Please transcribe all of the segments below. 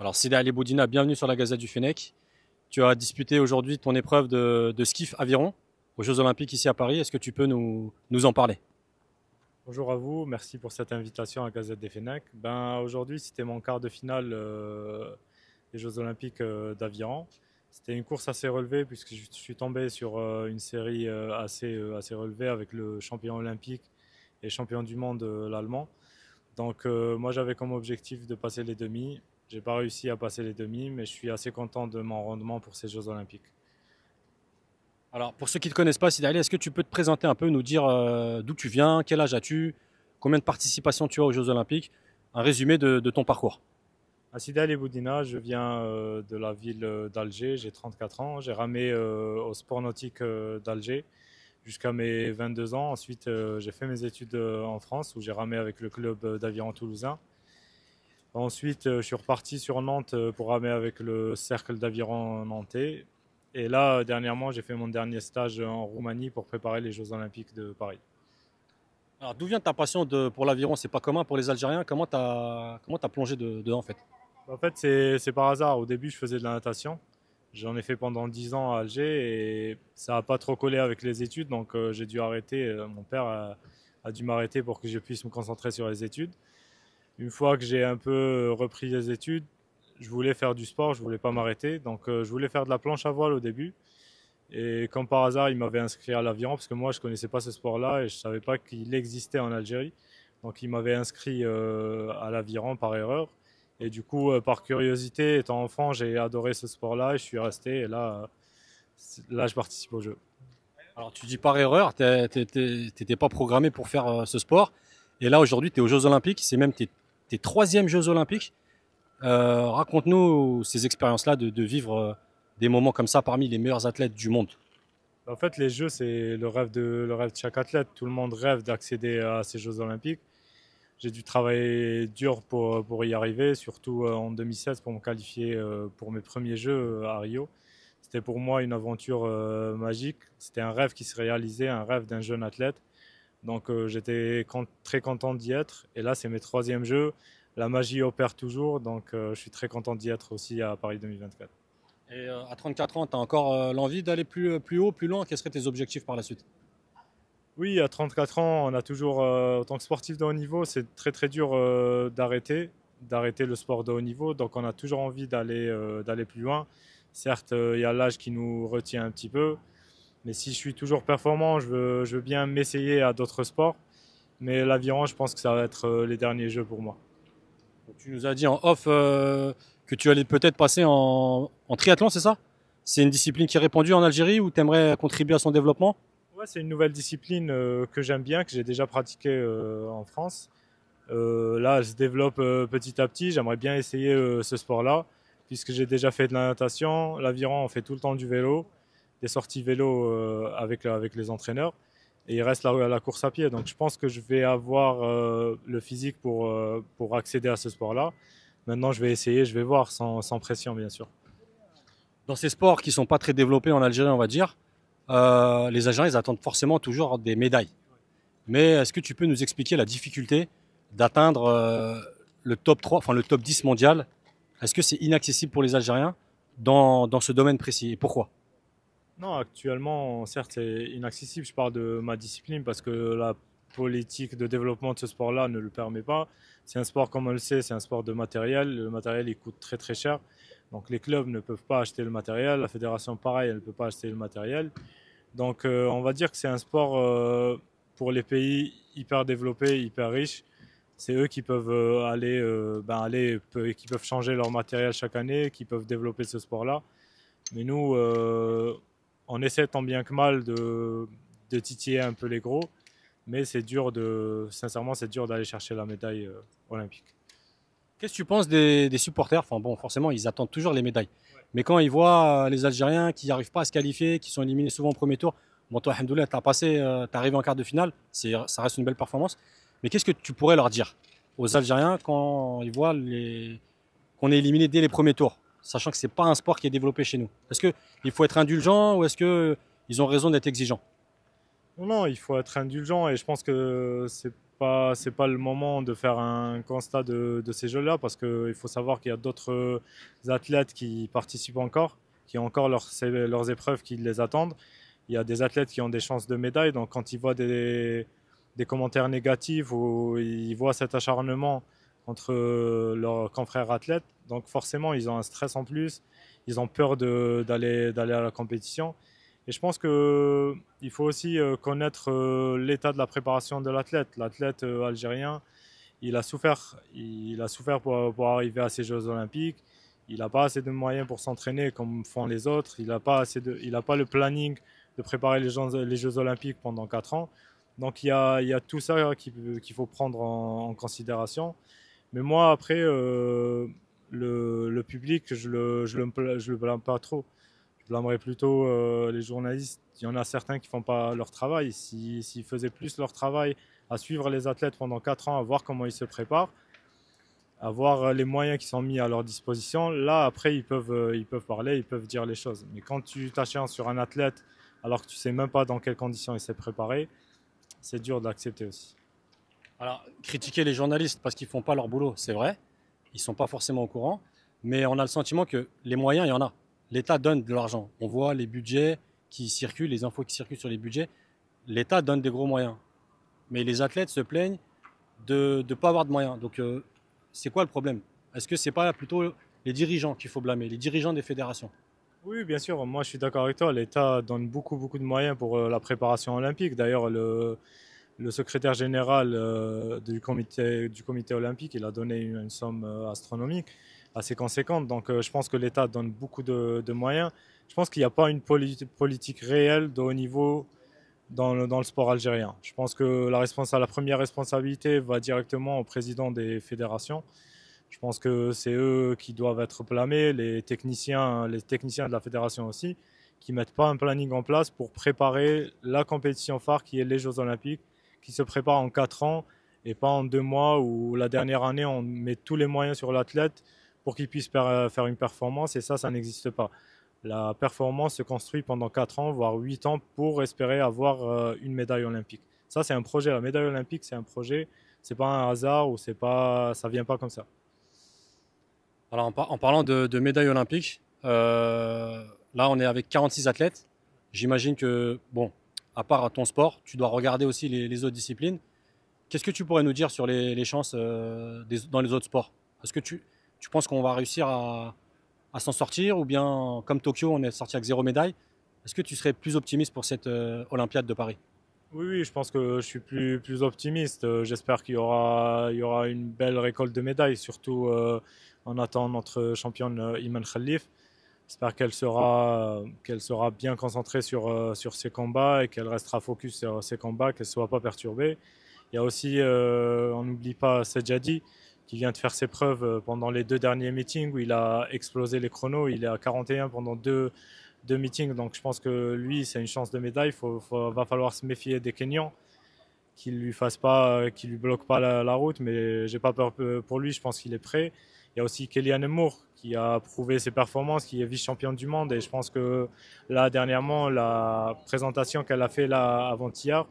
Alors, Sidi Ali Boudina, bienvenue sur la Gazette du Fennec. Tu as disputé aujourd'hui ton épreuve de skiff aviron aux Jeux Olympiques ici à Paris. Est-ce que tu peux nous en parler? Bonjour à vous, merci pour cette invitation à Gazette des Fennecs. Aujourd'hui, c'était mon quart de finale des Jeux Olympiques d'Aviron. C'était une course assez relevée puisque je suis tombé sur une série assez relevée avec le champion olympique et champion du monde, l'Allemand. Moi, j'avais comme objectif de passer les demi. J'ai pas réussi à passer les demi, mais je suis assez content de mon rendement pour ces Jeux Olympiques. Alors, pour ceux qui ne te connaissent pas, Sidi Ali, est-ce que tu peux te présenter un peu, nous dire d'où tu viens, quel âge as-tu, combien de participations tu as aux Jeux Olympiques, un résumé de ton parcours? Asida Ali Boudina, je viens de la ville d'Alger, j'ai 34 ans. J'ai ramé au sport nautique d'Alger jusqu'à mes 22 ans. Ensuite, j'ai fait mes études en France où j'ai ramé avec le club d'aviron toulousain. Ensuite, je suis reparti sur Nantes pour ramer avec le cercle d'aviron nantais. Et là, dernièrement, j'ai fait mon dernier stage en Roumanie pour préparer les Jeux Olympiques de Paris. Alors, d'où vient ta passion pour l'aviron? C'est pas commun pour les Algériens. Comment t'as plongé dedans en fait? En fait, c'est par hasard. Au début, je faisais de la natation. J'en ai fait pendant 10 ans à Alger et ça n'a pas trop collé avec les études, donc j'ai dû arrêter. Mon père a dû m'arrêter pour que je puisse me concentrer sur les études. Une fois que j'ai un peu repris les études, je voulais faire du sport, je voulais pas m'arrêter, donc je voulais faire de la planche à voile au début. Et comme par hasard, il m'avait inscrit à l'aviron parce que moi, je connaissais pas ce sport-là et je savais pas qu'il existait en Algérie. Donc il m'avait inscrit à l'aviron par erreur. Et du coup, par curiosité, étant enfant, j'ai adoré ce sport-là et je suis resté. Et là, je participe au jeu. Alors, tu dis par erreur, t'étais pas programmé pour faire ce sport. Et là, aujourd'hui, tu es aux Jeux Olympiques. C'est même tes troisièmes Jeux Olympiques. Raconte-nous ces expériences-là de vivre des moments comme ça parmi les meilleurs athlètes du monde. En fait, les Jeux, c'est le rêve de chaque athlète. Tout le monde rêve d'accéder à ces Jeux Olympiques. J'ai dû travailler dur pour y arriver, surtout en 2016 pour me qualifier pour mes premiers Jeux à Rio. C'était pour moi une aventure magique. C'était un rêve qui se réalisait, un rêve d'un jeune athlète. Très content d'y être. Et là, c'est mes troisièmes Jeux. La magie opère toujours, donc je suis très content d'y être aussi à Paris 2024. Et à 34 ans, tu as encore l'envie d'aller plus haut, plus loin. Quels seraient tes objectifs par la suite? Oui, à 34 ans, on a toujours, en tant que sportif de haut niveau, c'est très très dur d'arrêter le sport de haut niveau. Donc on a toujours envie d'aller plus loin. Certes, il y a l'âge qui nous retient un petit peu, mais si je suis toujours performant, je veux bien m'essayer à d'autres sports. Mais l'aviron, je pense que ça va être les derniers jeux pour moi. Tu nous as dit en off que tu allais peut-être passer en triathlon, c'est ça? C'est une discipline qui est répandue en Algérie ou tu aimerais contribuer à son développement? Ouais, c'est une nouvelle discipline que j'aime bien, que j'ai déjà pratiquée en France. Là, elle se développe petit à petit. J'aimerais bien essayer ce sport-là, puisque j'ai déjà fait de la natation. L'aviron, on fait tout le temps du vélo, des sorties vélo avec les entraîneurs. Et il reste la course à pied. Donc je pense que je vais avoir le physique pour accéder à ce sport-là. Maintenant, je vais essayer, je vais voir, sans pression, bien sûr. Dans ces sports qui sont pas très développés en Algérie, on va dire, les Algériens ils attendent forcément toujours des médailles. Mais est-ce que tu peux nous expliquer la difficulté d'atteindre le top 3, enfin le top 10 mondial? Est-ce que c'est inaccessible pour les Algériens dans ce domaine précis? Et pourquoi? Non, actuellement, certes, c'est inaccessible. Je parle de ma discipline parce que la politique de développement de ce sport-là ne le permet pas. C'est un sport, comme on le sait, c'est un sport de matériel. Le matériel, il coûte très très cher. Donc les clubs ne peuvent pas acheter le matériel. La fédération, pareil, elle ne peut pas acheter le matériel. On va dire que c'est un sport pour les pays hyper développés, hyper riches. C'est eux qui peuvent qui peuvent changer leur matériel chaque année, qui peuvent développer ce sport-là. Mais nous, on essaie tant bien que mal de titiller un peu les gros, mais sincèrement, c'est dur d'aller chercher la médaille olympique. Qu'est-ce que tu penses des supporters? Enfin bon, forcément, ils attendent toujours les médailles. Mais quand ils voient les Algériens qui n'arrivent pas à se qualifier, qui sont éliminés souvent au premier tour, bon, toi, alhamdoulilah, tu as passé, t'es arrivé en quart de finale, ça reste une belle performance. Mais qu'est-ce que tu pourrais leur dire aux Algériens quand ils voient qu'on est éliminé dès les premiers tours, sachant que c'est pas un sport qui est développé chez nous? Est-ce qu'il faut être indulgent ou est-ce qu'ils ont raison d'être exigeants? Non, non, il faut être indulgent et je pense que c'est pas le moment de faire un constat de ces Jeux-là parce qu'il faut savoir qu'il y a d'autres athlètes qui participent encore, qui ont encore leurs épreuves qui les attendent. Il y a des athlètes qui ont des chances de médaille, donc quand ils voient des commentaires négatifs ou ils voient cet acharnement entre leurs confrères athlètes, donc forcément ils ont un stress en plus, ils ont peur d'aller à la compétition. Et je pense qu'il faut aussi connaître l'état de la préparation de l'athlète. L'athlète algérien, il a souffert pour arriver à ces Jeux Olympiques. Il n'a pas assez de moyens pour s'entraîner comme font les autres. Il n'a pas, pas le planning de préparer les Jeux Olympiques pendant 4 ans. Donc il y a tout ça qu'il faut prendre en considération. Mais moi, après, le public, je le blâme pas trop. Je blâmerais plutôt les journalistes. Il y en a certains qui ne font pas leur travail. S'ils faisaient plus leur travail à suivre les athlètes pendant 4 ans, à voir comment ils se préparent, à voir les moyens qui sont mis à leur disposition, là, après, ils peuvent parler, ils peuvent dire les choses. Mais quand tu t'acharnes sur un athlète alors que tu ne sais même pas dans quelles conditions il s'est préparé, c'est dur d'accepter aussi. Alors, critiquer les journalistes parce qu'ils ne font pas leur boulot, c'est vrai. Ils ne sont pas forcément au courant. Mais on a le sentiment que les moyens, il y en a. L'État donne de l'argent. On voit les budgets qui circulent, les infos qui circulent sur les budgets. L'État donne des gros moyens. Mais les athlètes se plaignent de ne pas avoir de moyens. Donc, c'est quoi le problème? Est-ce que ce n'est pas plutôt les dirigeants qu'il faut blâmer, les dirigeants des fédérations? Oui, bien sûr, moi je suis d'accord avec toi. L'État donne beaucoup de moyens pour la préparation olympique. D'ailleurs, le secrétaire général du comité olympique, il a donné une somme astronomique, assez conséquente. Donc je pense que l'État donne beaucoup de moyens. Je pense qu'il n'y a pas une politique réelle de haut niveau dans le sport algérien. Je pense que la première responsabilité va directement au président des fédérations. Je pense que c'est eux qui doivent être blâmés, les techniciens de la fédération aussi, qui ne mettent pas un planning en place pour préparer la compétition phare qui est les Jeux Olympiques, qui se prépare en 4 ans et pas en 2 mois où la dernière année on met tous les moyens sur l'athlète pour qu'il puisse faire une performance et ça n'existe pas. La performance se construit pendant 4 ans, voire 8 ans pour espérer avoir une médaille olympique. Ça c'est un projet, la médaille olympique c'est un projet, c'est pas un hasard ou ça vient pas comme ça. Alors, en parlant de médailles olympiques, là, on est avec 46 athlètes. J'imagine que, bon, à part ton sport, tu dois regarder aussi les autres disciplines. Qu'est-ce que tu pourrais nous dire sur les chances dans les autres sports? Est-ce que tu penses qu'on va réussir à s'en sortir ou bien, comme Tokyo, on est sorti avec 0 médaille? Est-ce que tu serais plus optimiste pour cette Olympiade de Paris? Oui, je pense que je suis plus optimiste. J'espère il y aura une belle récolte de médailles, surtout en attendant notre championne Iman Khalif. J'espère qu'elle sera bien concentrée sur ses combats et qu'elle restera focus sur ses combats, qu'elle ne soit pas perturbée. Il y a aussi, on n'oublie pas Sedjadi qui vient de faire ses preuves pendant les 2 derniers meetings où il a explosé les chronos. Il est à 41 pendant deux meetings, donc je pense que lui, c'est une chance de médaille. Va falloir se méfier des Kenyans qui lui bloquent pas la route, mais j'ai pas peur pour lui. Je pense qu'il est prêt. Il y a aussi Kellyanne Moore qui a prouvé ses performances, qui est vice-championne du monde, et je pense que là dernièrement, la présentation qu'elle a fait là avant-hier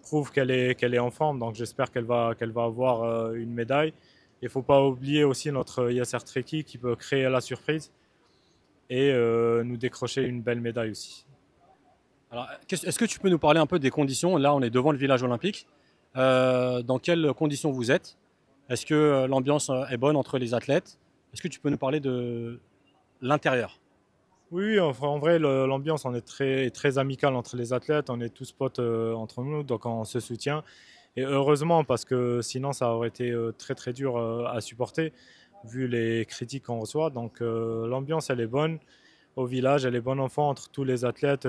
prouve qu'elle est en forme. Donc j'espère qu'elle va avoir une médaille. Il ne faut pas oublier aussi notre Yasser Treki qui peut créer la surprise et nous décrocher une belle médaille aussi. Alors, est-ce que tu peux nous parler un peu des conditions? Là, on est devant le village olympique. Dans quelles conditions vous êtes? Est-ce que l'ambiance est bonne entre les athlètes? Est-ce que tu peux nous parler de l'intérieur? Oui, en vrai, l'ambiance on est très amicale entre les athlètes. On est tous potes entre nous, donc on se soutient. Et heureusement, parce que sinon ça aurait été très dur à supporter, vu les critiques qu'on reçoit. Donc l'ambiance, elle est bonne au village, elle est bonne enfant entre tous les athlètes,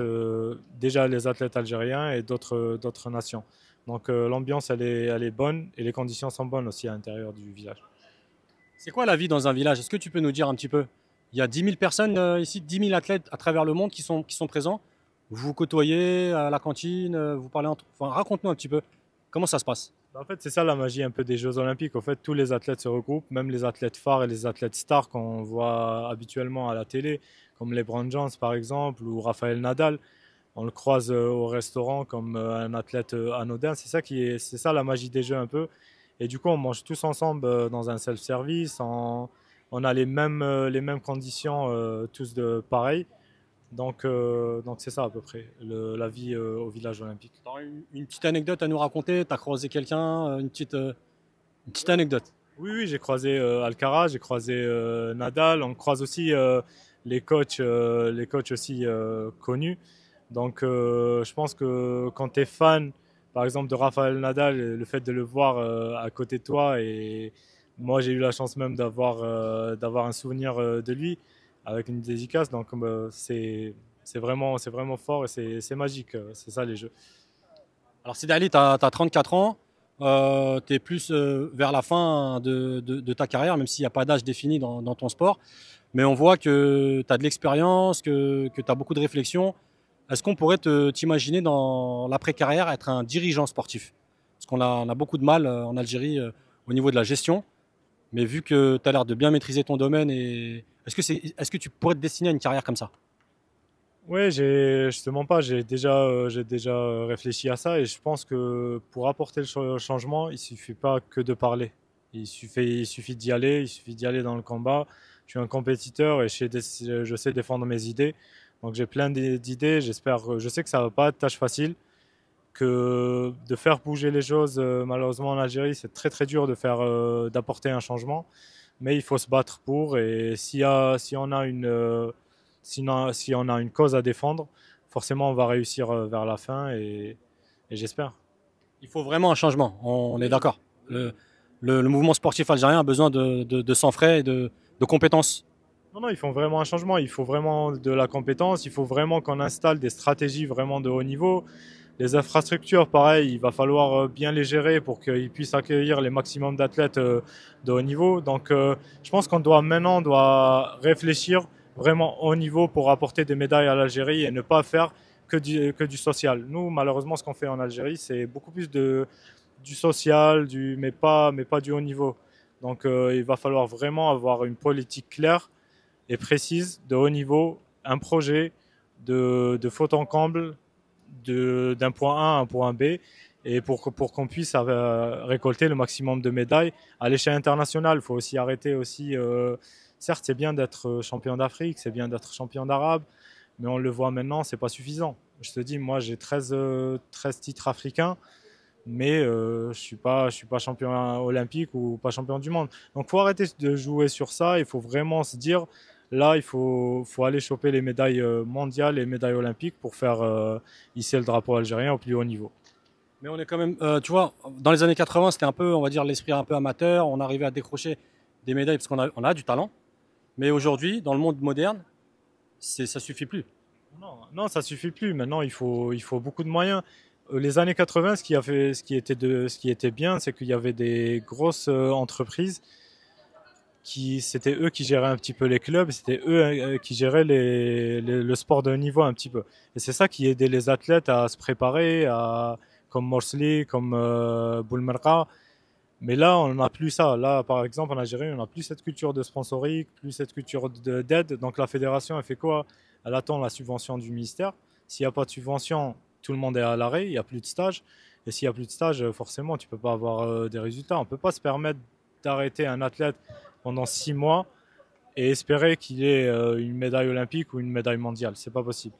déjà les athlètes algériens et d'autres nations. Donc l'ambiance, elle est bonne et les conditions sont bonnes aussi à l'intérieur du village. C'est quoi la vie dans un village? Est-ce que tu peux nous dire un petit peu? Il y a 10 000 personnes ici, 10 000 athlètes à travers le monde qui sont présents. Vous vous côtoyez à la cantine, vous parlez entre... Enfin, raconte-nous un petit peu comment ça se passe. En fait, c'est ça la magie un peu des Jeux Olympiques. En fait, tous les athlètes se regroupent, même les athlètes phares et les athlètes stars qu'on voit habituellement à la télé, comme LeBron James par exemple ou Rafael Nadal. on le croise au restaurant comme un athlète anodin. C'est ça la magie des jeux un peu. Et du coup, on mange tous ensemble dans un self-service. On a les mêmes conditions, tous de pareil. Donc c'est ça à peu près, la vie au village olympique. Tu as une petite anecdote à nous raconter? Tu as croisé quelqu'un? Une petite anecdote? Oui, oui, j'ai croisé Alcaraz, j'ai croisé Nadal. On croise aussi les coachs aussi connus. Donc je pense que quand tu es fan, par exemple, de Rafael Nadal, le fait de le voir à côté de toi, et moi j'ai eu la chance même d'avoir un souvenir de lui avec une dédicace. Donc c'est vraiment fort et c'est magique. C'est ça les jeux. Alors Sidi Ali, tu as 34 ans. Tu es plus vers la fin de ta carrière, même s'il n'y a pas d'âge défini dans ton sport. Mais on voit que tu as de l'expérience, que tu as beaucoup de réflexion. Est-ce qu'on pourrait t'imaginer dans l'après-carrière être un dirigeant sportif? Parce on a beaucoup de mal en Algérie au niveau de la gestion. Mais vu que tu as l'air de bien maîtriser ton domaine, est-ce que tu pourrais te destiner à une carrière comme ça? Oui, je te mens pas, j'ai déjà réfléchi à ça et je pense que pour apporter le changement, il suffit pas que de parler. Il suffit d'y aller, il suffit d'y aller dans le combat. Je suis un compétiteur et je sais défendre mes idées. Donc j'ai plein d'idées, je sais que ça va pas être tâche facile, que de faire bouger les choses, malheureusement en Algérie, c'est très très dur d'apporter un changement, mais il faut se battre pour et si on a si on a une cause à défendre, forcément on va réussir vers la fin et j'espère. Il faut vraiment un changement, on est d'accord. Le mouvement sportif algérien a besoin de sang frais et de compétences. Non, non, ils font vraiment un changement, il faut vraiment de la compétence, il faut vraiment qu'on installe des stratégies vraiment de haut niveau. Les infrastructures, pareil, il va falloir bien les gérer pour qu'ils puissent accueillir les maximums d'athlètes de haut niveau. Donc, je pense on doit réfléchir vraiment haut niveau pour apporter des médailles à l'Algérie et ne pas faire que du social. Nous, malheureusement, ce qu'on fait en Algérie, c'est beaucoup plus du social, mais pas du haut niveau. Donc, il va falloir vraiment avoir une politique claire et précise de haut niveau, un projet de faute en comble d'un point A à un point B et pour qu'on puisse récolter le maximum de médailles à l'échelle internationale. Il faut aussi arrêter aussi, certes c'est bien d'être champion d'Afrique, c'est bien d'être champion d'Arabe, mais on le voit maintenant, c'est pas suffisant. Je te dis, moi j'ai 13 titres africains, mais je suis pas champion olympique ou pas champion du monde. Donc faut arrêter de jouer sur ça, il faut vraiment se dire, là faut aller choper les médailles mondiales et les médailles olympiques pour faire hisser le drapeau algérien au plus haut niveau. Mais on est quand même, tu vois, dans les années 80, c'était un peu, on va dire, l'esprit un peu amateur. On arrivait à décrocher des médailles parce on a du talent. Mais aujourd'hui, dans le monde moderne, ça suffit plus. Non, non, ça suffit plus. Maintenant, il faut beaucoup de moyens. Les années 80, ce qui était bien, c'est qu'il y avait des grosses entreprises c'était eux qui géraient un petit peu les clubs, c'était eux qui géraient le sport de haut niveau un petit peu. Et c'est ça qui aidait les athlètes à se préparer, comme Morsli, comme Boulmerka. Mais là, on n'a plus ça. Là, par exemple, en Algérie, on n'a plus cette culture de sponsoring, plus cette culture d'aide. Donc la fédération, elle fait quoi? Elle attend la subvention du ministère. S'il n'y a pas de subvention, tout le monde est à l'arrêt, il n'y a plus de stage. Et s'il n'y a plus de stage, forcément, tu ne peux pas avoir des résultats. On ne peut pas se permettre d'arrêter un athlète pendant 6 mois et espérer qu'il ait une médaille olympique ou une médaille mondiale. C'est pas possible.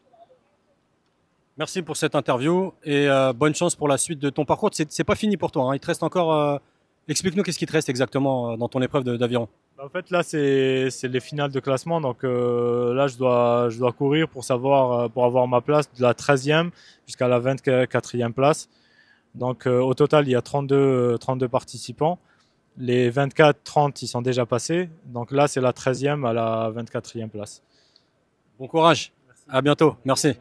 Merci pour cette interview et bonne chance pour la suite de ton parcours. C'est pas fini pour toi, hein. Il te reste encore. Explique-nous qu'est-ce qui te reste exactement dans ton épreuve d'aviron. En fait, là, c'est les finales de classement. Donc là, je dois courir pour savoir, pour avoir ma place de la 13e jusqu'à la 24e place. Donc au total, il y a 32 participants. Les 24-30, ils sont déjà passés. Donc là, c'est la 13e à la 24e place. Bon courage. À bientôt. Merci.